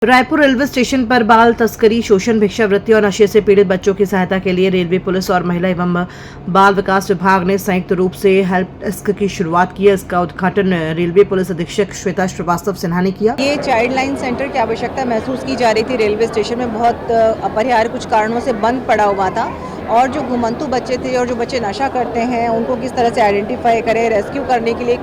Raipur railway station पर बाल तस्करी, शोषण, भिक्षावृत्ति और नशे से पीड़ित बच्चों की सहायता के लिए रेलवे पुलिस और महिला एवं बाल विकास विभाग ने संयुक्त रूप से हेल्प डेस्क की शुरुआत की है। इसका उद्घाटन रेलवे पुलिस अधीक्षक श्वेता श्रीवास्तव सिन्हा ने किया। ये चाइल्ड लाइन सेंटर की आवश्यकता महसूस की जा रही थी। रेलवे स्टेशन में बहुत अपरिहार्य कुछ कारणों से बंद पड़ा हुआ था और जो घुमंतु बच्चे थे और जो बच्चे नशा करते हैं उनको किस तरह से आइडेंटिफाई करें, रेस्क्यू करने के लिए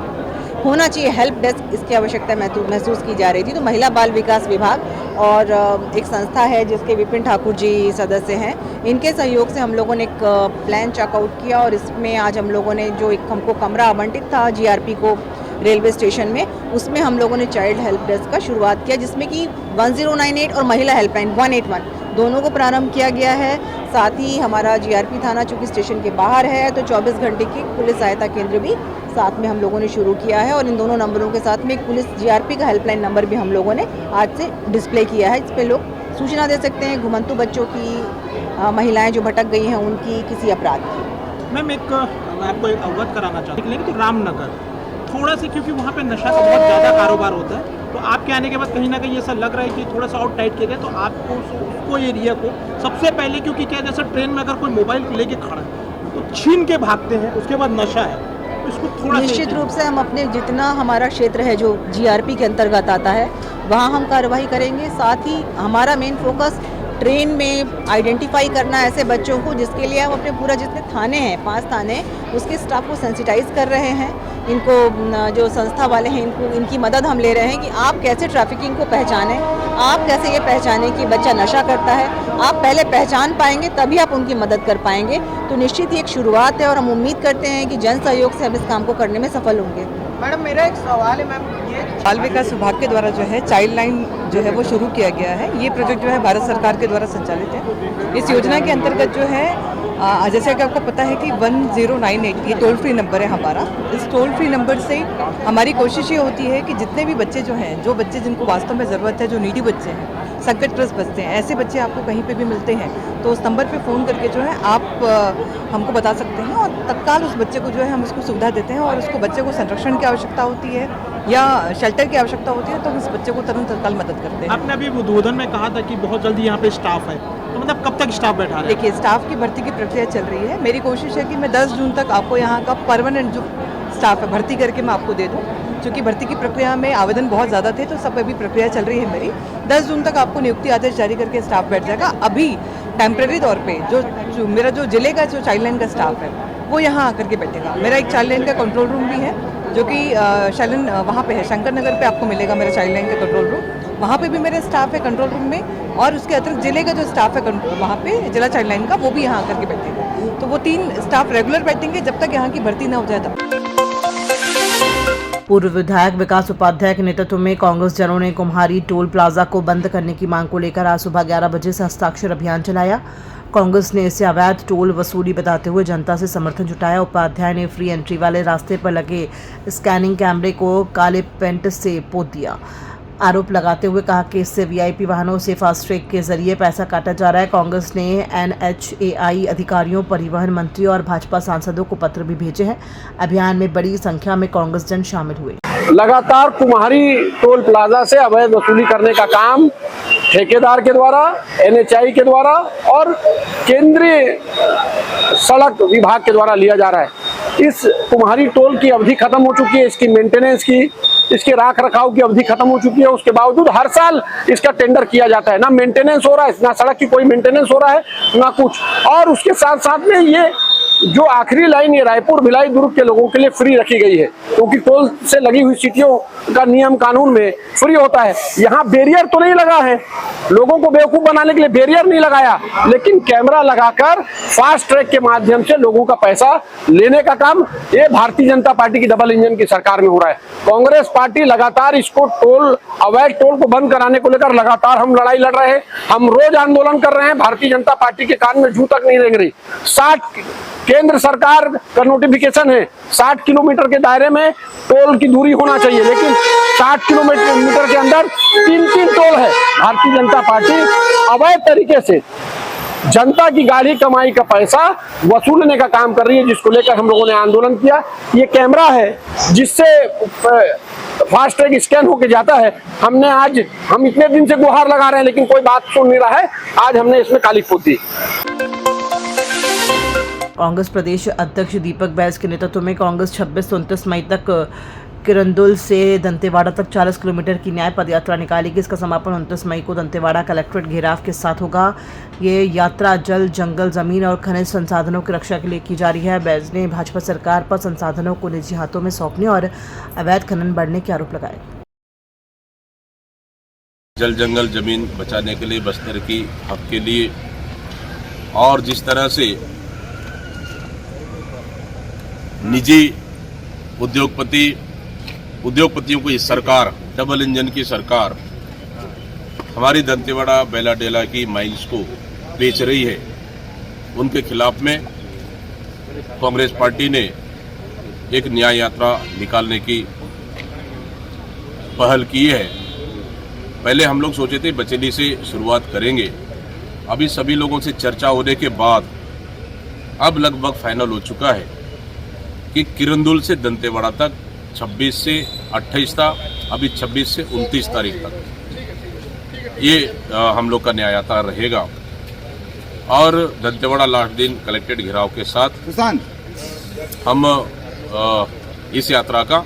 होना चाहिए हेल्प डेस्क, इसकी आवश्यकता महसूस की जा रही थी। तो महिला बाल विकास विभाग और एक संस्था है जिसके विपिन ठाकुर जी सदस्य हैं, इनके सहयोग से हम लोगों ने एक प्लान चेकआउट किया और इसमें आज हम लोगों ने जो एक हमको कमरा आवंटित था जीआरपी को रेलवे स्टेशन में, उसमें हम लोगों ने चाइल्ड हेल्प डेस्क का शुरुआत किया, जिसमें कि 1098 और महिला हेल्पलाइन 181 दोनों को प्रारंभ किया गया है। साथ ही हमारा जीआरपी थाना चूँकि स्टेशन के बाहर है तो 24 घंटे की पुलिस सहायता केंद्र भी साथ में हम लोगों ने शुरू किया है और इन दोनों नंबरों के साथ में एक पुलिस जीआरपी का हेल्पलाइन नंबर भी हम लोगों ने आज से डिस्प्ले किया है। इस पे लोग सूचना दे सकते हैं घुमंतु बच्चों की, महिलाएं जो भटक गई हैं उनकी, किसी अपराध की। मैम मैं आपको एक अवगत कराना चाहती हूँ कि रामनगर थोड़ा सा, क्योंकि वहाँ पे नशा का बहुत ज़्यादा कारोबार होता है, तो आपके आने के बाद कहीं ना कहीं ऐसा लग रहा है कि थोड़ा सा और टाइट किया गया, तो आपको उसको एरिया को सबसे पहले, क्योंकि क्या जैसे ट्रेन में अगर कोई मोबाइल लेके खड़ा है तो छीन के भागते हैं, उसके बाद नशा है, इसको थोड़ा निश्चित रूप से हम अपने जितना हमारा क्षेत्र है जो जीआरपी के अंतर्गत आता है वहाँ हम कार्रवाई करेंगे। साथ ही हमारा मेन फोकस ट्रेन में आइडेंटिफाई करना ऐसे बच्चों को, जिसके लिए हम अपने पूरा जितने थाने हैं 5 थाने उसके स्टाफ को सेंसिटाइज कर रहे हैं। इनको जो संस्था वाले हैं इनकी मदद हम ले रहे हैं कि आप कैसे ट्रैफिकिंग को पहचानें, आप कैसे ये पहचानें कि बच्चा नशा करता है। आप पहले पहचान पाएंगे तभी आप उनकी मदद कर पाएंगे। तो निश्चित ही एक शुरुआत है और हम उम्मीद करते हैं कि जन सहयोग से हम इस काम को करने में सफल होंगे। मैडम मेरा एक सवाल है मैम, ये बाल विकास विभाग के द्वारा जो है चाइल्ड लाइन जो है वो शुरू किया गया है। ये प्रोजेक्ट जो है भारत सरकार के द्वारा संचालित है। इस योजना के अंतर्गत जो है जैसे कि आपको पता है कि 1098 ये टोल फ्री नंबर है हमारा। इस टोल फ्री नंबर से हमारी कोशिश ये होती है कि जितने भी बच्चे जो हैं, जो बच्चे जिनको वास्तव में ज़रूरत है, जो नीडी बच्चे हैं, संकटग्रस्त बच्चे हैं, ऐसे बच्चे आपको कहीं पे भी मिलते हैं तो उस नंबर पे फ़ोन करके जो है आप हमको बता सकते हैं और तत्काल उस बच्चे को जो है हम उसको सुविधा देते हैं। और उसको बच्चे को संरक्षण की आवश्यकता होती है या शेल्टर की आवश्यकता होती है तो उस बच्चे को तुरंत तत्काल मदद करते हैं। आपने अभी उद्बोधन में कहा था कि बहुत जल्दी यहाँ पे स्टाफ है, तो मतलब कब तक स्टाफ बैठा है? देखिए, स्टाफ की भर्ती की प्रक्रिया चल रही है। मेरी कोशिश है कि मैं 10 जून तक आपको यहाँ का परमानेंट जो स्टाफ है भर्ती करके मैं आपको दे दूँ। क्योंकि भर्ती की प्रक्रिया में आवेदन बहुत ज़्यादा थे तो सब अभी प्रक्रिया चल रही है मेरी। 10 जून तक आपको नियुक्ति आदेश जारी करके स्टाफ बैठ जाएगा। अभी टेम्प्रेरी तौर पे जो मेरा जो जिले का जो चाइल्ड लाइन का स्टाफ है वो यहाँ आकर के बैठेगा। मेरा एक चाइल्ड लाइन का कंट्रोल रूम भी है जो कि शालन वहाँ पे है, शंकर नगर पे आपको मिलेगा मेरा चाइल्ड लाइन का कंट्रोल रूम। वहाँ पे भी मेरे स्टाफ है कंट्रोल रूम में, और उसके अतिरिक्त जिले का जो स्टाफ है वहाँ पे जिला चाइल्ड लाइन का, वो भी यहाँ आकर के बैठेगा। तो वो 3 स्टाफ रेगुलर बैठेंगे जब तक यहाँ की भर्ती ना हो जाए तब। पूर्व विधायक विकास उपाध्याय के नेतृत्व में कांग्रेस जनों ने कुम्हारी टोल प्लाजा को बंद करने की मांग को लेकर आज सुबह 11 बजे से हस्ताक्षर अभियान चलाया। कांग्रेस ने इसे अवैध टोल वसूली बताते हुए जनता से समर्थन जुटाया। उपाध्याय ने फ्री एंट्री वाले रास्ते पर लगे स्कैनिंग कैमरे को काले पेंट से पोत दिया। आरोप लगाते हुए कहा कि इससे वीआईपी वाहनों से फास्ट ट्रैक के जरिए पैसा काटा जा रहा है। कांग्रेस ने एनएचएआई अधिकारियों, परिवहन मंत्री और भाजपा सांसदों को पत्र भी भेजे हैं। अभियान में बड़ी संख्या में कांग्रेस जन शामिल हुए। लगातार कुम्हारी टोल प्लाजा से अवैध वसूली करने का काम ठेकेदार के द्वारा, एनएचएआई के द्वारा और केंद्रीय सड़क विभाग के द्वारा लिया जा रहा है। इस कुम्हारी टोल की अवधि खत्म हो चुकी है, इसकी मेंटेनेंस की, इसके राख रखाव की अवधि खत्म हो चुकी है। उसके बावजूद हर साल इसका टेंडर किया जाता है, ना मेंटेनेंस हो रहा है, ना सड़क की कोई मेंटेनेंस हो रहा है, ना कुछ। और उसके साथ साथ में ये जो आखिरी लाइन ये रायपुर, भिलाई, दुर्ग के लोगों के लिए फ्री रखी गई है, क्योंकि टोल से लगी हुई सिटियों का नियम कानून में फ्री होता है। यहाँ बैरियर तो नहीं लगा है, लोगों को बेवकूफ बनाने के लिए बैरियर नहीं लगाया, लेकिन कैमरा लगाकर फास्ट ट्रैक के माध्यम से लोगों का पैसा लेने का काम ये भारतीय जनता पार्टी की डबल इंजन की सरकार में हो रहा है। कांग्रेस पार्टी लगातार इसको अवैध टोल को बंद कराने को लेकर लगातार हम लड़ाई लड़ रहे हैं, हम रोज आंदोलन कर रहे हैं। भारतीय जनता पार्टी के कान में जू तक नहीं रेंग रही। 60 केंद्र सरकार का नोटिफिकेशन है, 60 किलोमीटर के दायरे में टोल की दूरी होना चाहिए, लेकिन 60 किलोमीटर के अंदर 3 टोल है। भारतीय जनता पार्टी अवैध तरीके से जनता की गाढ़ी कमाई का पैसा वसूलने का काम कर रही है, जिसको लेकर हम लोगों ने आंदोलन किया। ये कैमरा है जिससे फास्ट ट्रैक स्कैन होके जाता है। हम इतने दिन से गुहार लगा रहे हैं लेकिन कोई बात सुन नहीं रहा है। आज हमने इसमें काली पोती। कांग्रेस प्रदेश अध्यक्ष दीपक बैस के नेतृत्व में कांग्रेस 26 से 29 मई तक किरंदुल से दंतेवाड़ा तक 40 किलोमीटर की न्याय पद यात्रा निकालेगी। इसका समापन 29 मई को दंतेवाड़ा कलेक्ट्रेट घेराव के साथ होगा। ये यात्रा जल, जंगल, जमीन और खनिज संसाधनों की रक्षा के लिए की जा रही है। बैस ने भाजपा सरकार पर संसाधनों को निजी हाथों में सौंपने और अवैध खनन बढ़ने के आरोप लगाए। जल, जंगल, जमीन बचाने के लिए, बस्तर की हक के लिए, और जिस तरह से निजी उद्योगपतियों को ये सरकार, डबल इंजन की सरकार हमारी दंतेवाड़ा बेलाडेला की माइंस को बेच रही है, उनके खिलाफ में कांग्रेस पार्टी ने एक न्याय यात्रा निकालने की पहल की है। पहले हम लोग सोचे थे बचेली से शुरुआत करेंगे। अभी सभी लोगों से चर्चा होने के बाद अब लगभग फाइनल हो चुका है कि किरंदुल से दंतेवाड़ा तक 26 से 28 था, अभी 26 से 29 तारीख तक ये हम लोग का न्याय यात्रा रहेगा। और दंतेवाड़ा लास्ट दिन कलेक्ट्रेट घेराव के साथ हम इस यात्रा का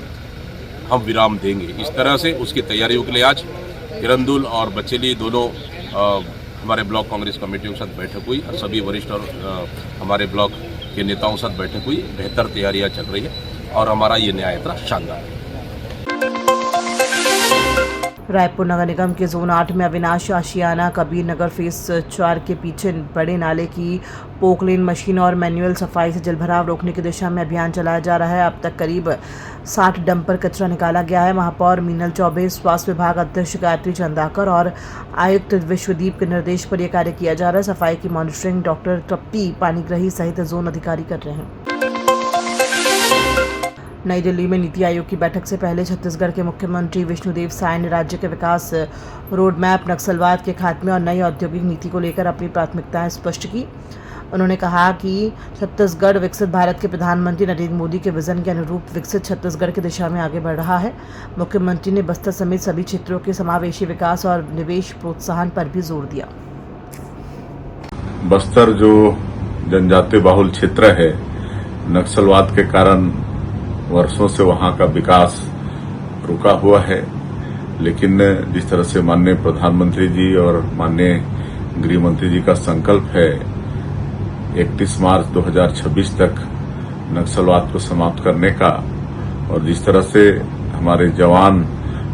हम विराम देंगे। इस तरह से उसकी तैयारियों के लिए आज किरंदुल और बचेली दोनों हमारे ब्लॉक कांग्रेस कमेटियों के साथ बैठक हुई और सभी वरिष्ठ और हमारे ब्लॉक के नेताओं के साथ बैठक हुई। बेहतर तैयारियां चल रही है और हमारा ये न्याय यात्रा शानदार है। रायपुर नगर निगम के जोन 8 में अविनाश आशियाना कबीर नगर फेज 4 के पीछे बड़े नाले की पोकलेन मशीन और मैनुअल सफाई से जलभराव रोकने की दिशा में अभियान चलाया जा रहा है। अब तक करीब 60 डंपर कचरा निकाला गया है। महापौर मीनल चौबे, स्वास्थ्य विभाग अध्यक्ष गायत्री चंदाकर और आयुक्त विश्वदीप के निर्देश पर यह कार्य किया जा रहा है। सफाई की मॉनिटरिंग डॉक्टर तप्पी पानीग्राही सहित जोन अधिकारी कर रहे हैं। नई दिल्ली में नीति आयोग की बैठक से पहले छत्तीसगढ़ के मुख्यमंत्री विष्णुदेव साय ने राज्य के विकास रोड मैप, नक्सलवाद के खात्मे और नई औद्योगिक नीति को लेकर अपनी प्राथमिकताएं स्पष्ट की। उन्होंने कहा कि छत्तीसगढ़ विकसित भारत के प्रधानमंत्री नरेंद्र मोदी के विजन के अनुरूप विकसित छत्तीसगढ़ की दिशा में आगे बढ़ रहा है। मुख्यमंत्री ने बस्तर समेत सभी क्षेत्रों के समावेशी विकास और निवेश प्रोत्साहन पर भी जोर दिया। बस्तर जो जनजातीय बाहुल क्षेत्र है, नक्सलवाद के कारण वर्षों से वहां का विकास रुका हुआ है, लेकिन जिस तरह से माननीय प्रधानमंत्री जी और माननीय गृह मंत्री जी का संकल्प है 31 मार्च 2026 तक नक्सलवाद को समाप्त करने का, और जिस तरह से हमारे जवान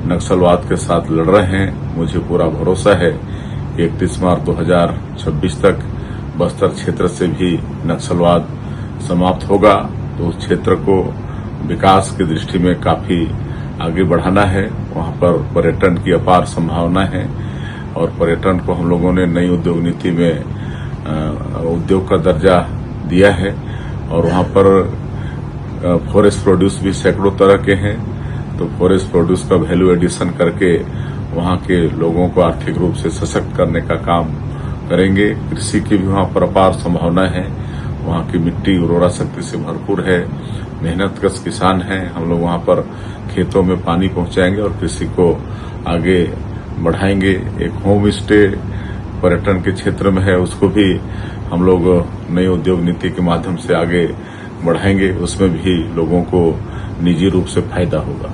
नक्सलवाद के साथ लड़ रहे हैं, मुझे पूरा भरोसा है कि 31 मार्च 2026 तक बस्तर क्षेत्र से भी नक्सलवाद समाप्त होगा। तो उस क्षेत्र को विकास की दृष्टि में काफी आगे बढ़ाना है। वहां पर पर्यटन की अपार संभावना है और पर्यटन को हम लोगों ने नई उद्योग नीति में उद्योग का दर्जा दिया है और वहां पर फॉरेस्ट प्रोड्यूस भी सैकड़ों तरह के हैं। तो फॉरेस्ट प्रोड्यूस का वैल्यू एडिशन करके वहां के लोगों को आर्थिक रूप से सशक्त करने का काम करेंगे। कृषि की भी वहां पर अपार संभावना है। वहां की मिट्टी उर्वरा शक्ति से भरपूर है, मेहनतकश किसान हैं। हम लोग वहां पर खेतों में पानी पहुंचाएंगे और कृषि को आगे बढ़ाएंगे। एक होम स्टे पर्यटन के क्षेत्र में है, उसको भी हम लोग नई उद्योग नीति के माध्यम से आगे बढ़ाएंगे। उसमें भी लोगों को निजी रूप से फायदा होगा।